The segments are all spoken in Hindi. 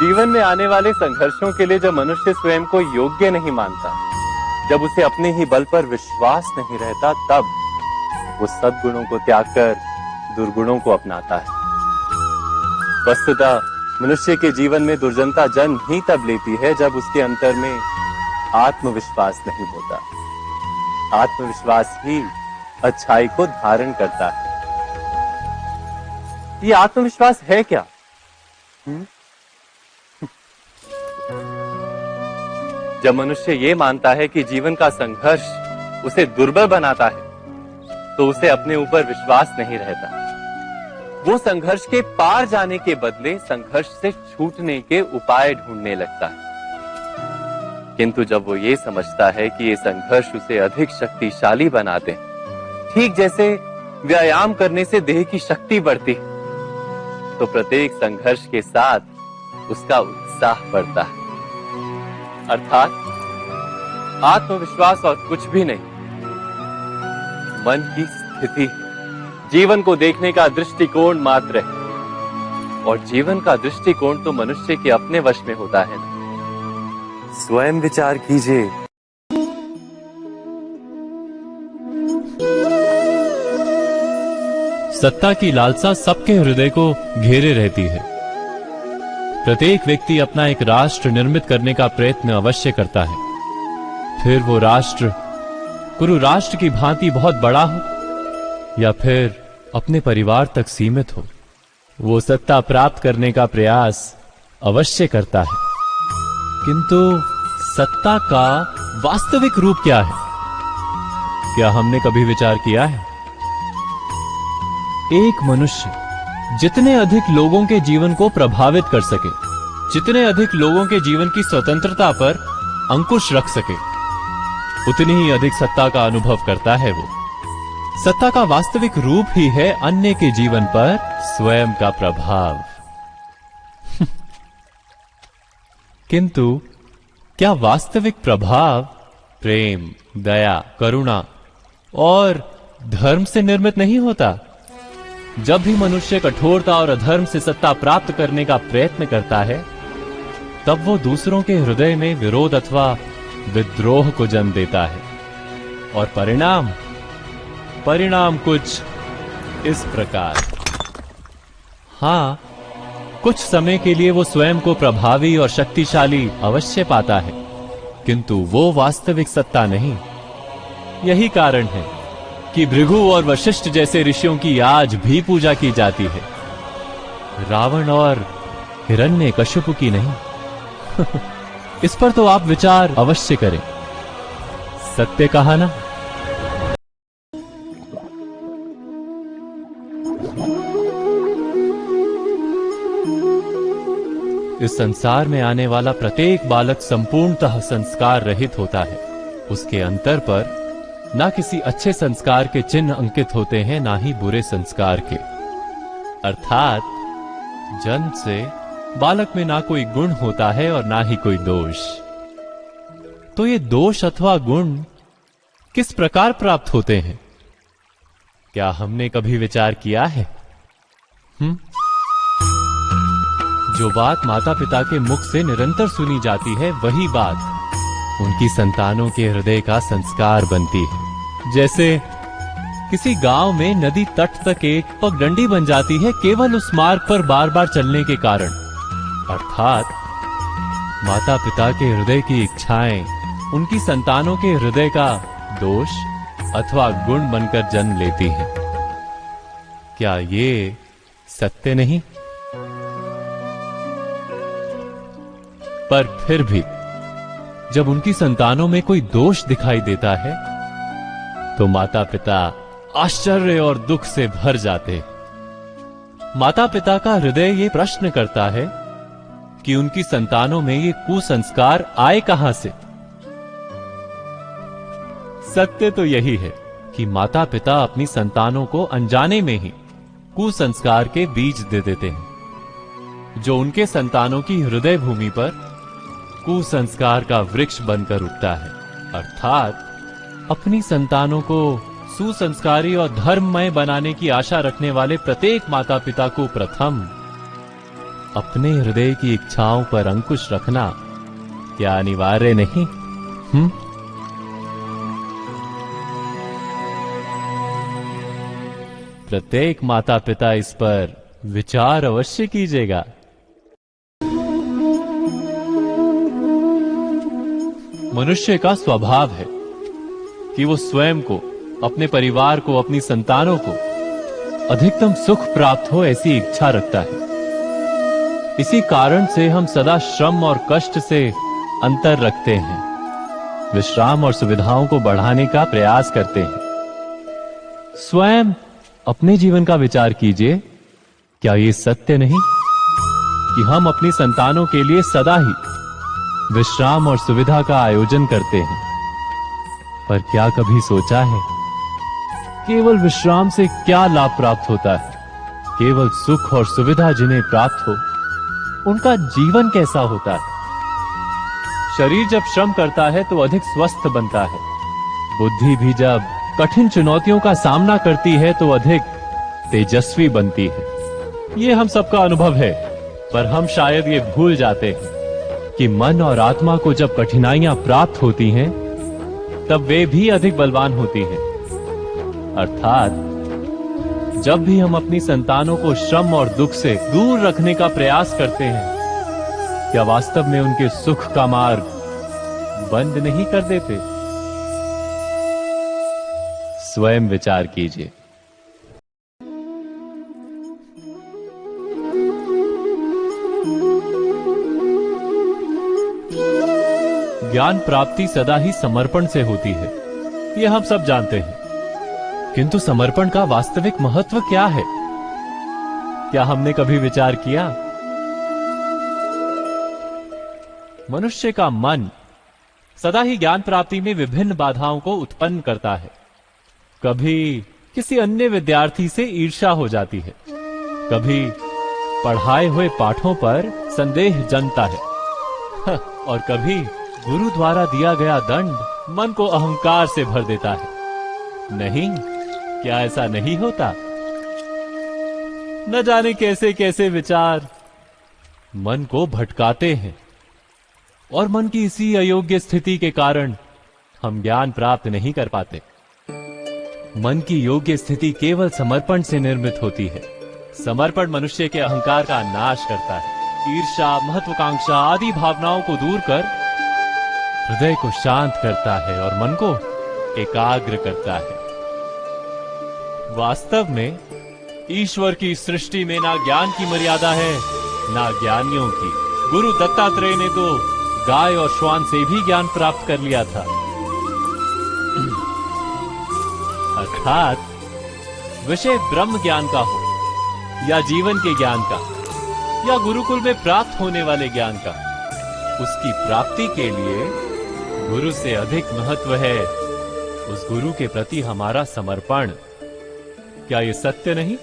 जीवन में आने वाले संघर्षों के लिए जब मनुष्य स्वयं को योग्य नहीं मानता, जब उसे अपने ही बल पर विश्वास नहीं रहता, तब वो सद्गुणों को त्याग कर दुर्गुणों को अपनाता है। वस्तुतः मनुष्य के जीवन में दुर्जनता जन्म ही तब लेती है जब उसके अंतर में आत्मविश्वास नहीं होता। आत्मविश्वास ही अच्छाई को धारण करता है। ये आत्मविश्वास है क्या? जब मनुष्य ये मानता है कि जीवन का संघर्ष उसे दुर्बल बनाता है, तो उसे अपने ऊपर विश्वास नहीं रहता। वो संघर्ष के पार जाने के बदले संघर्ष से छूटने के उपाय ढूंढने लगता है। किंतु जब वो ये समझता है कि ये संघर्ष उसे अधिक शक्तिशाली बनाते हैं, ठीक जैसे व्यायाम करने से देह की शक्ति बढ़ती है, तो प्रत्येक संघर्ष के साथ उसका उत्साह बढ़ता है। अर्थात आत्मविश्वास और कुछ भी नहीं, मन की स्थिति, जीवन को देखने का दृष्टिकोण मात्र है। और जीवन का दृष्टिकोण तो मनुष्य के अपने वश में होता है ना। स्वयं विचार कीजिए। सत्ता की लालसा सबके हृदय को घेरे रहती है। प्रत्येक व्यक्ति अपना एक राष्ट्र निर्मित करने का प्रयत्न अवश्य करता है। फिर वो राष्ट्र कुरु राष्ट्र की भांति बहुत बड़ा हो या फिर अपने परिवार तक सीमित हो, वो सत्ता प्राप्त करने का प्रयास अवश्य करता है। किंतु सत्ता का वास्तविक रूप क्या है? क्या हमने कभी विचार किया है? एक मनुष्य जितने अधिक लोगों के जीवन को प्रभावित कर सके, जितने अधिक लोगों के जीवन की स्वतंत्रता पर अंकुश रख सके, उतनी ही अधिक सत्ता का अनुभव करता है वो। सत्ता का वास्तविक रूप ही है अन्य के जीवन पर स्वयं का प्रभाव। किंतु क्या वास्तविक प्रभाव प्रेम, दया, करुणा और धर्म से निर्मित नहीं होता? जब भी मनुष्य कठोरता और अधर्म से सत्ता प्राप्त करने का प्रयत्न करता है, तब वो दूसरों के हृदय में विरोध अथवा विद्रोह को जन्म देता है। और परिणाम कुछ इस प्रकार। हां, कुछ समय के लिए वो स्वयं को प्रभावी और शक्तिशाली अवश्य पाता है, किंतु वो वास्तविक सत्ता नहीं। यही कारण है कि भृगु और वशिष्ठ जैसे ऋषियों की आज भी पूजा की जाती है, रावण और हिरण्यकशिपु की नहीं। इस पर तो आप विचार अवश्य करें। सत्य कहा ना? इस संसार में आने वाला प्रत्येक बालक संपूर्णतः संस्कार रहित होता है। उसके अंतर पर ना किसी अच्छे संस्कार के चिन्ह अंकित होते हैं, ना ही बुरे संस्कार के। अर्थात जन्म से बालक में ना कोई गुण होता है और ना ही कोई दोष। तो ये दोष अथवा गुण किस प्रकार प्राप्त होते हैं? क्या हमने कभी विचार किया है? जो बात माता पिता के मुख से निरंतर सुनी जाती है, वही बात उनकी संतानों के हृदय का संस्कार बनती है। जैसे किसी गांव में नदी तट तक एक पगडंडी बन जाती है केवल उस मार्ग पर बार बार चलने के कारण। अर्थात माता पिता के हृदय की इच्छाएं उनकी संतानों के हृदय का दोष अथवा गुण बनकर जन्म लेती हैं। क्या ये सत्य नहीं? पर फिर भी जब उनकी संतानों में कोई दोष दिखाई देता है, तो माता पिता आश्चर्य और दुख से भर जाते। माता पिता का हृदय ये प्रश्न करता है कि उनकी संतानों में ये कुसंस्कार आए कहां से? सत्य तो यही है कि माता पिता अपनी संतानों को अनजाने में ही कुसंस्कार के बीज दे देते हैं, जो उनके संतानों की हृदय भूमि पर कुसंस्कार का वृक्ष बनकर उगता है। अर्थात अपनी संतानों को सुसंस्कारी और धर्ममय बनाने की आशा रखने वाले प्रत्येक माता पिता को प्रथम अपने हृदय की इच्छाओं पर अंकुश रखना क्या अनिवार्य नहीं? प्रत्येक माता पिता इस पर विचार अवश्य कीजिएगा। मनुष्य का स्वभाव है कि वो स्वयं को, अपने परिवार को, अपनी संतानों को अधिकतम सुख प्राप्त हो ऐसी इच्छा रखता है। इसी कारण से हम सदा श्रम और कष्ट से अंतर रखते हैं, विश्राम और सुविधाओं को बढ़ाने का प्रयास करते हैं। स्वयं अपने जीवन का विचार कीजिए, क्या ये सत्य नहीं कि हम अपनी संतानों के लिए सदा ही विश्राम और सुविधा का आयोजन करते हैं? पर क्या कभी सोचा है केवल विश्राम से क्या लाभ प्राप्त होता है? केवल सुख और सुविधा जिन्हें प्राप्त हो उनका जीवन कैसा होता है? शरीर जब श्रम करता है तो अधिक स्वस्थ बनता है। बुद्धि भी जब कठिन चुनौतियों का सामना करती है तो अधिक तेजस्वी बनती है। ये हम सबका अनुभव है, पर हम शायद ये भूल जाते हैं कि मन और आत्मा को जब कठिनाइयां प्राप्त होती हैं तब वे भी अधिक बलवान होती हैं। अर्थात जब भी हम अपनी संतानों को श्रम और दुख से दूर रखने का प्रयास करते हैं, क्या वास्तव में उनके सुख का मार्ग बंद नहीं कर देते? स्वयं विचार कीजिए। ज्ञान प्राप्ति सदा ही समर्पण से होती है, यह हम सब जानते हैं। किंतु समर्पण का वास्तविक महत्व क्या है? क्या हमने कभी विचार किया? मनुष्य का मन सदा ही ज्ञान प्राप्ति में विभिन्न बाधाओं को उत्पन्न करता है। कभी किसी अन्य विद्यार्थी से ईर्ष्या हो जाती है, कभी पढ़ाए हुए पाठों पर संदेह जन्मता है और कभी गुरु द्वारा दिया गया दंड मन को अहंकार से भर देता है। नहीं, क्या ऐसा नहीं होता? न जाने कैसे कैसे विचार मन को भटकाते हैं और मन की इसी अयोग्य स्थिति के कारण हम ज्ञान प्राप्त नहीं कर पाते। मन की योग्य स्थिति केवल समर्पण से निर्मित होती है। समर्पण मनुष्य के अहंकार का नाश करता है। ईर्ष्या, महत्वाकांक्षा आदि भावनाओं को दूर कर हृदय को शांत करता है और मन को एकाग्र करता है। वास्तव में ईश्वर की सृष्टि में ना ज्ञान की मर्यादा है, ना ज्ञानियों की। गुरु दत्तात्रेय ने तो गाय और श्वान से भी ज्ञान प्राप्त कर लिया था। अर्थात विषय ब्रह्म ज्ञान का हो या जीवन के ज्ञान का या गुरुकुल में प्राप्त होने वाले ज्ञान का, उसकी प्राप्ति के लिए गुरु से अधिक महत्व है उस गुरु के प्रति हमारा समर्पण। क्या ये सत्य नहीं?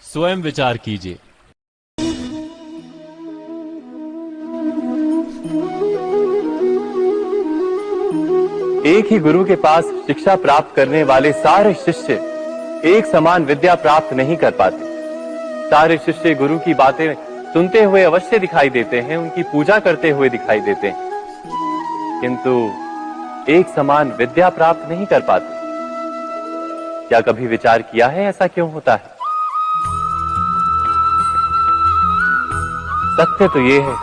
स्वयं विचार कीजिए। एक ही गुरु के पास शिक्षा प्राप्त करने वाले सारे शिष्य एक समान विद्या प्राप्त नहीं कर पाते। सारे शिष्य गुरु की बातें सुनते हुए अवश्य दिखाई देते हैं, उनकी पूजा करते हुए दिखाई देते हैं, किंतु एक समान विद्या प्राप्त नहीं कर पाते। क्या कभी विचार किया है ऐसा क्यों होता है? सत्य तो यह है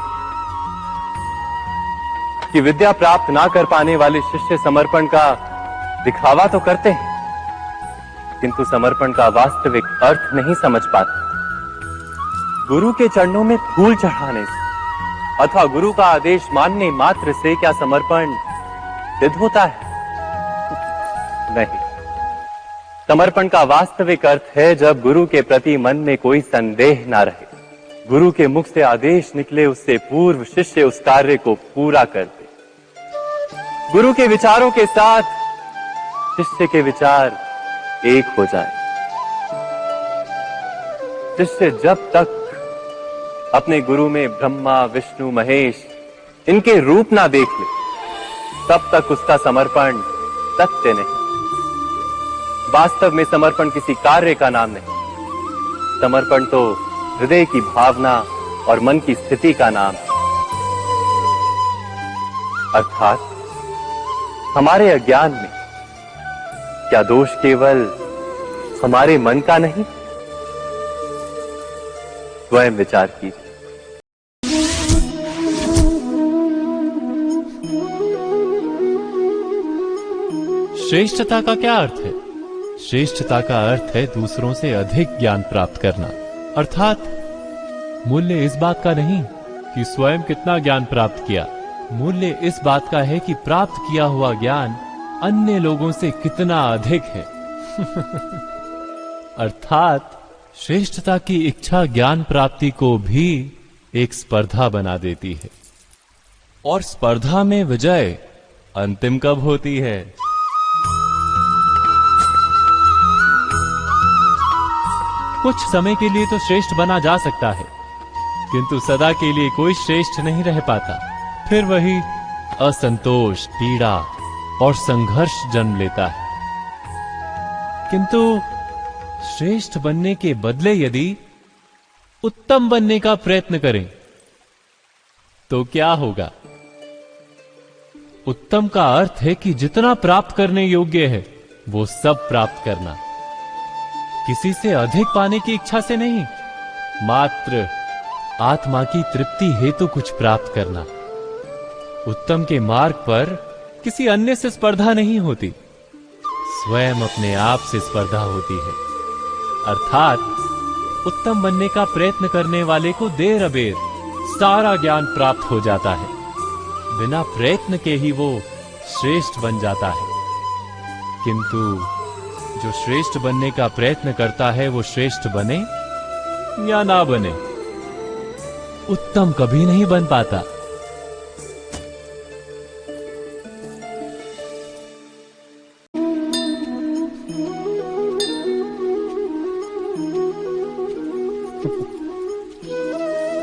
कि विद्या प्राप्त ना कर पाने वाले शिष्य समर्पण का दिखावा तो करते हैं, किंतु समर्पण का वास्तविक अर्थ नहीं समझ पाते। गुरु के चरणों में फूल चढ़ाने से अथवा गुरु का आदेश मानने मात्र से क्या समर्पण सिद्ध होता है? नहीं। समर्पण का वास्तविक अर्थ है जब गुरु के प्रति मन में कोई संदेह ना रहे। गुरु के मुख से आदेश निकले, उससे पूर्व शिष्य उस कार्य को पूरा कर दे। गुरु के विचारों के साथ शिष्य के विचार एक हो जाए। शिष्य जब तक अपने गुरु में ब्रह्मा, विष्णु, महेश इनके रूप ना देख ले, तब तक उसका समर्पण सत्य नहीं। वास्तव में समर्पण किसी कार्य का नाम नहीं। समर्पण तो हृदय की भावना और मन की स्थिति का नाम है। अर्थात हमारे अज्ञान में क्या दोष केवल हमारे मन का नहीं? स्वयं विचार कीजिए। श्रेष्ठता का क्या अर्थ है? श्रेष्ठता का अर्थ है दूसरों से अधिक ज्ञान प्राप्त करना। अर्थात मूल्य इस बात का नहीं कि स्वयं कितना ज्ञान प्राप्त किया, मूल्य इस बात का है कि प्राप्त किया हुआ ज्ञान अन्य लोगों से कितना अधिक है। अर्थात श्रेष्ठता की इच्छा ज्ञान प्राप्ति को भी एक स्पर्धा बना देती है। और स्पर्धा में विजय अंतिम कब होती है? कुछ समय के लिए तो श्रेष्ठ बना जा सकता है, किंतु सदा के लिए कोई श्रेष्ठ नहीं रह पाता। फिर वही असंतोष, पीड़ा और संघर्ष जन्म लेता है। किंतु श्रेष्ठ बनने के बदले यदि उत्तम बनने का प्रयत्न करें तो क्या होगा? उत्तम का अर्थ है कि जितना प्राप्त करने योग्य है वो सब प्राप्त करना, किसी से अधिक पाने की इच्छा से नहीं, मात्र आत्मा की तृप्ति हेतु कुछ प्राप्त करना। उत्तम के मार्ग पर किसी अन्य से स्पर्धा नहीं होती, स्वयं अपने आप से स्पर्धा होती है। अर्थात उत्तम बनने का प्रयत्न करने वाले को देर अबेर सारा ज्ञान प्राप्त हो जाता है, बिना प्रयत्न के ही वो श्रेष्ठ बन जाता है। किंतु जो श्रेष्ठ बनने का प्रयत्न करता है वो श्रेष्ठ बने या ना बने, उत्तम कभी नहीं बन पाता।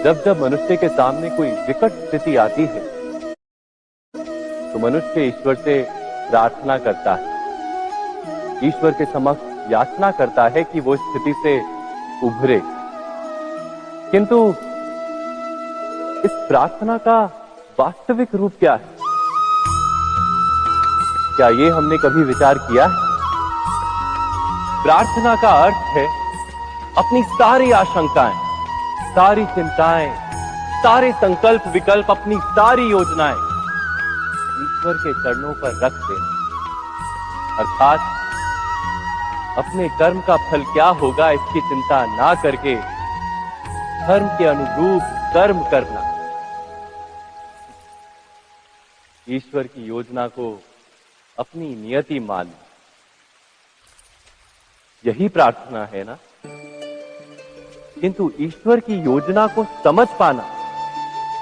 जब जब मनुष्य के सामने कोई विकट स्थिति आती है तो मनुष्य ईश्वर से प्रार्थना करता है, ईश्वर के समक्ष याचना करता है कि वो स्थिति से उभरे। किंतु इस प्रार्थना का वास्तविक रूप क्या है? क्या ये हमने कभी विचार किया है? प्रार्थना का अर्थ है अपनी सारी आशंकाएं, सारी चिंताएं, सारे संकल्प विकल्प, अपनी सारी योजनाएं ईश्वर के चरणों पर रख देना। अर्थात अपने कर्म का फल क्या होगा इसकी चिंता ना करके धर्म के अनुरूप कर्म करना, ईश्वर की योजना को अपनी नियति मानना, यही प्रार्थना है ना। किंतु ईश्वर की योजना को समझ पाना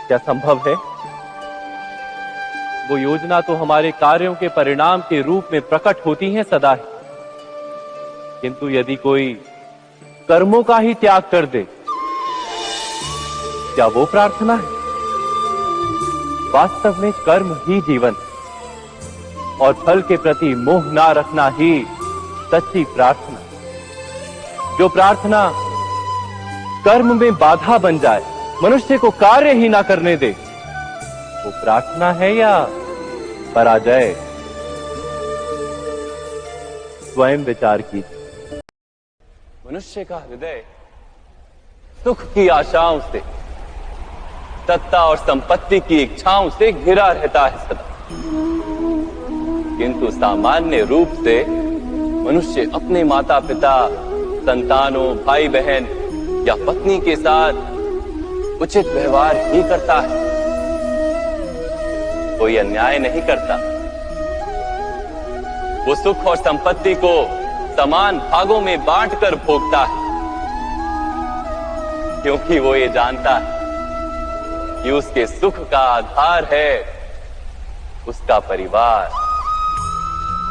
क्या संभव है? वो योजना तो हमारे कार्यों के परिणाम के रूप में प्रकट होती है सदा ही, किंतु यदि कोई कर्मों का ही त्याग कर दे, क्या वो प्रार्थना है? वास्तव में कर्म ही जीवन और फल के प्रति मोह ना रखना ही सच्ची प्रार्थना। जो प्रार्थना कर्म में बाधा बन जाए, मनुष्य को कार्य ही ना करने दे, वो प्रार्थना है या पराजय? स्वयं विचार कीजिए। मनुष्य का हृदय सुख की आशाओं से, सत्ता और संपत्ति की इच्छाओं से घिरा रहता है सदा। किंतु सामान्य रूप से मनुष्य अपने माता पिता, संतानों, भाई बहन या पत्नी के साथ उचित व्यवहार ही करता है, कोई अन्याय नहीं करता। वो सुख और संपत्ति को समान भागों में बांटकर भोगता है, क्योंकि वो ये जानता है कि उसके सुख का आधार है उसका परिवार,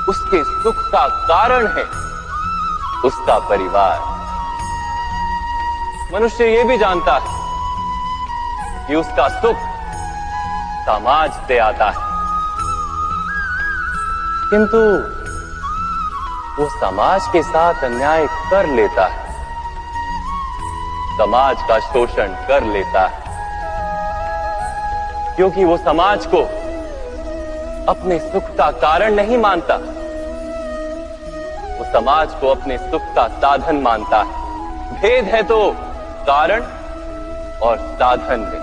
उसके सुख का कारण है उसका परिवार। मनुष्य ये भी जानता है कि उसका सुख समाज से आता है, किंतु वो समाज के साथ अन्याय कर लेता है, समाज का शोषण कर लेता है, क्योंकि वो समाज को अपने सुख का कारण नहीं मानता, वो समाज को अपने सुख का साधन मानता है। भेद है तो कारण और साधन में।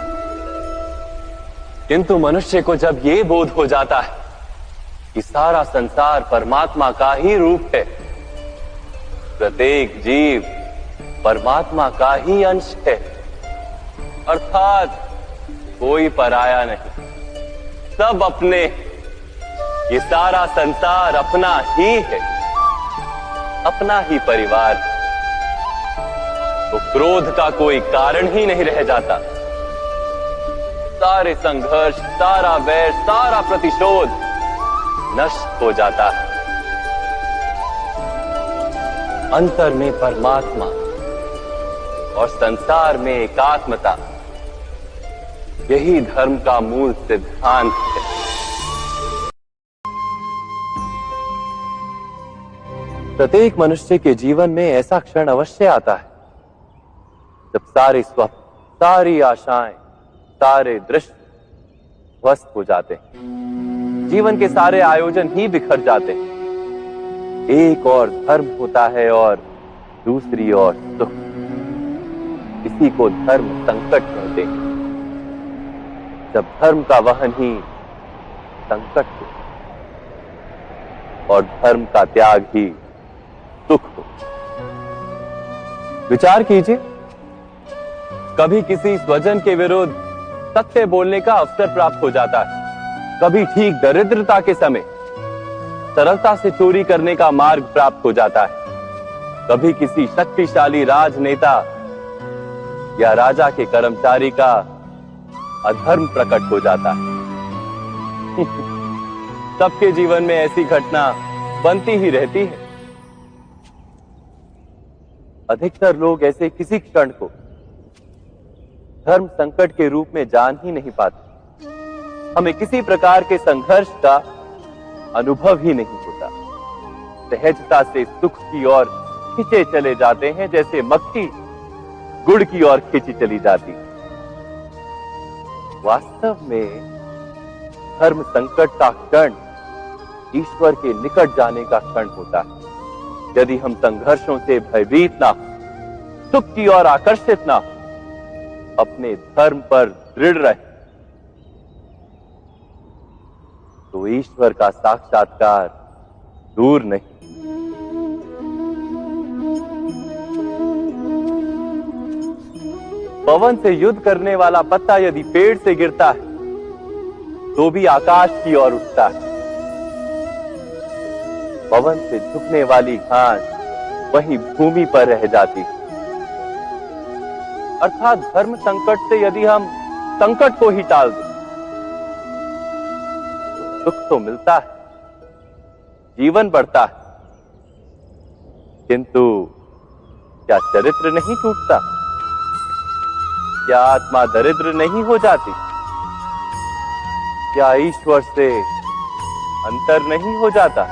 किंतु मनुष्य को जब ये बोध हो जाता है कि सारा संसार परमात्मा का ही रूप है, प्रत्येक जीव परमात्मा का ही अंश है, अर्थात कोई पराया नहीं, सब अपने, ये सारा संसार अपना ही है, अपना ही परिवार, तो क्रोध का कोई कारण ही नहीं रह जाता। सारे संघर्ष, सारा वैर, सारा प्रतिशोध नष्ट हो जाता है। अंतर में परमात्मा और संसार में एकात्मता, यही धर्म का मूल सिद्धांत है। प्रत्येक मनुष्य के जीवन में ऐसा क्षण अवश्य आता है जब सारे स्वप्न, सारी आशाएं, सारे दृश्य ध्वस्त हो जाते हैं, जीवन के सारे आयोजन ही बिखर जाते हैं। एक और धर्म होता है और दूसरी ओर सुख। इसी को धर्म संकट कहते हैं। जब धर्म का वहन ही संकट हो और धर्म का त्याग ही सुख हो। विचार कीजिए, कभी किसी स्वजन के विरुद्ध सत्य बोलने का अवसर प्राप्त हो जाता है, कभी ठीक दरिद्रता के समय सरलता से चोरी करने का मार्ग प्राप्त हो जाता है, कभी किसी शक्तिशाली राजनेता या राजा के कर्मचारी का अधर्म प्रकट हो जाता है। सबके जीवन में ऐसी घटना बनती ही रहती है। अधिकतर लोग ऐसे किसी क्षण को धर्म संकट के रूप में जान ही नहीं पाते। हमें किसी प्रकार के संघर्ष का अनुभव ही नहीं होता। सहजता से सुख की ओर खींचे चले जाते हैं, जैसे मक्खी गुड़ की ओर खींची चली जाती। वास्तव में धर्म संकट का क्षण ईश्वर के निकट जाने का क्षण होता है। यदि हम संघर्षों से भयभीत ना हो, सुख की ओर आकर्षित ना हो, अपने धर्म पर दृढ़ रहे, तो ईश्वर का साक्षात्कार दूर नहीं। पवन से युद्ध करने वाला पत्ता यदि पेड़ से गिरता है तो भी आकाश की ओर उठता है। पवन से झुकने वाली घास वहीं भूमि पर रह जाती है। अर्थात धर्म संकट से यदि हम संकट को ही टाल दें तो सुख तो मिलता है, जीवन बढ़ता है, किंतु क्या चरित्र नहीं टूटता? क्या आत्मा दरिद्र नहीं हो जाती? क्या ईश्वर से अंतर नहीं हो जाता?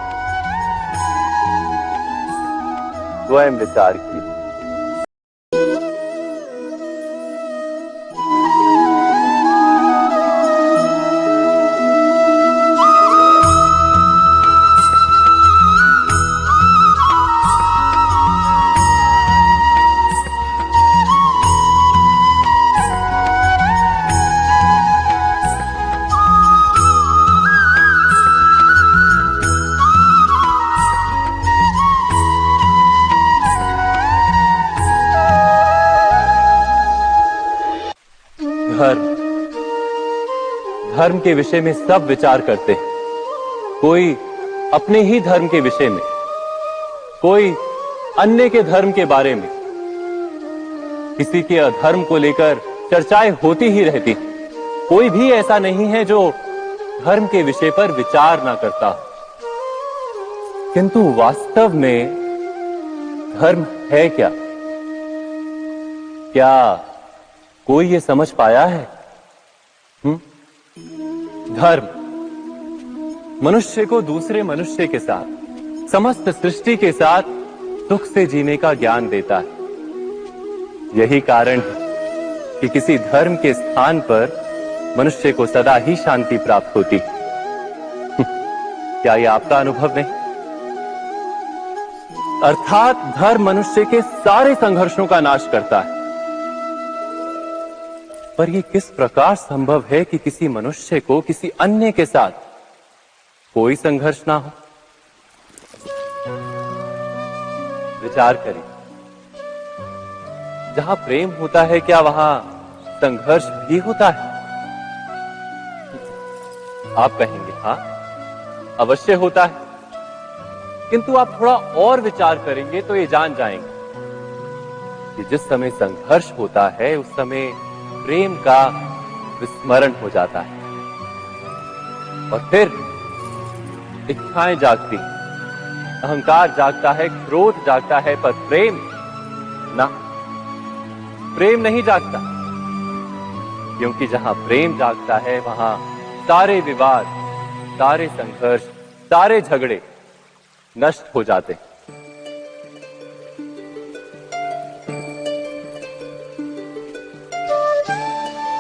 स्वयं विचार कीजिए। धर्म के विषय में सब विचार करते हैं। कोई अपने ही धर्म के विषय में, कोई अन्य के धर्म के बारे में। किसी के अधर्म को लेकर चर्चाएं होती ही रहती हैं। कोई भी ऐसा नहीं है जो धर्म के विषय पर विचार ना करता। किंतु वास्तव में धर्म है क्या? क्या कोई ये समझ पाया है? धर्म मनुष्य को दूसरे मनुष्य के साथ, समस्त सृष्टि के साथ सुख से जीने का ज्ञान देता है। यही कारण है कि किसी धर्म के स्थान पर मनुष्य को सदा ही शांति प्राप्त होती है। क्या यह आपका अनुभव नहीं? अर्थात धर्म मनुष्य के सारे संघर्षों का नाश करता है। पर यह किस प्रकार संभव है कि किसी मनुष्य को किसी अन्य के साथ कोई संघर्ष ना हो? विचार करें, जहां प्रेम होता है क्या वहां संघर्ष भी होता है? आप कहेंगे हां, अवश्य होता है। किंतु आप थोड़ा और विचार करेंगे तो ये जान जाएंगे कि जिस समय संघर्ष होता है उस समय प्रेम का विस्मरण हो जाता है और फिर इच्छाएं जागती, अहंकार जागता है, क्रोध जागता है, पर प्रेम ना, प्रेम नहीं जागता। क्योंकि जहां प्रेम जागता है वहां सारे विवाद, सारे संघर्ष, सारे झगड़े नष्ट हो जाते हैं।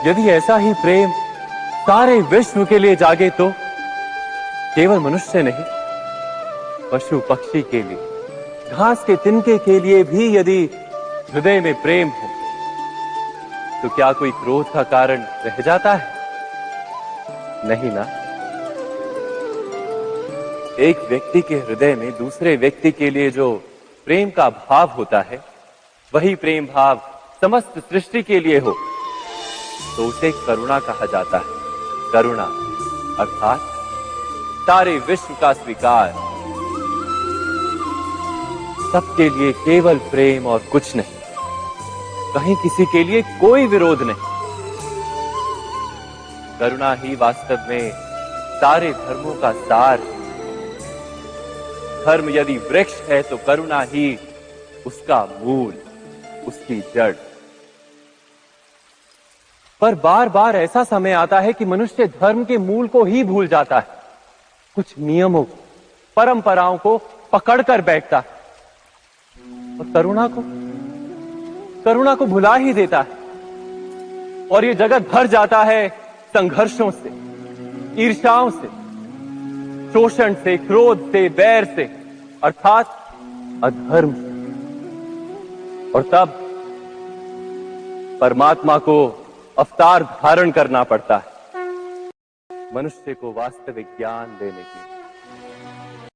यदि ऐसा ही प्रेम सारे विश्व के लिए जागे तो केवल मनुष्य नहीं, पशु पक्षी के लिए, घास के तिनके के लिए भी यदि हृदय में प्रेम हो तो क्या कोई क्रोध का कारण रह जाता है? नहीं ना। एक व्यक्ति के हृदय में दूसरे व्यक्ति के लिए जो प्रेम का भाव होता है, वही प्रेम भाव समस्त सृष्टि के लिए हो तो उसे करुणा कहा जाता है। करुणा अर्थात सारे विश्व का स्वीकार, सबके लिए केवल प्रेम और कुछ नहीं, कहीं किसी के लिए कोई विरोध नहीं। करुणा ही वास्तव में सारे धर्मों का सार है। धर्म यदि वृक्ष है तो करुणा ही उसका मूल, उसकी जड़। पर बार बार ऐसा समय आता है कि मनुष्य धर्म के मूल को ही भूल जाता है, कुछ नियमों को, परंपराओं को पकड़कर बैठता है और करुणा को भुला ही देता है। और ये जगत भर जाता है संघर्षों से, ईर्ष्याओं से, शोषण से, क्रोध से, बैर से, अर्थात अधर्म से। और तब परमात्मा को अवतार धारण करना पड़ता है मनुष्य को वास्तविक ज्ञान देने के लिए।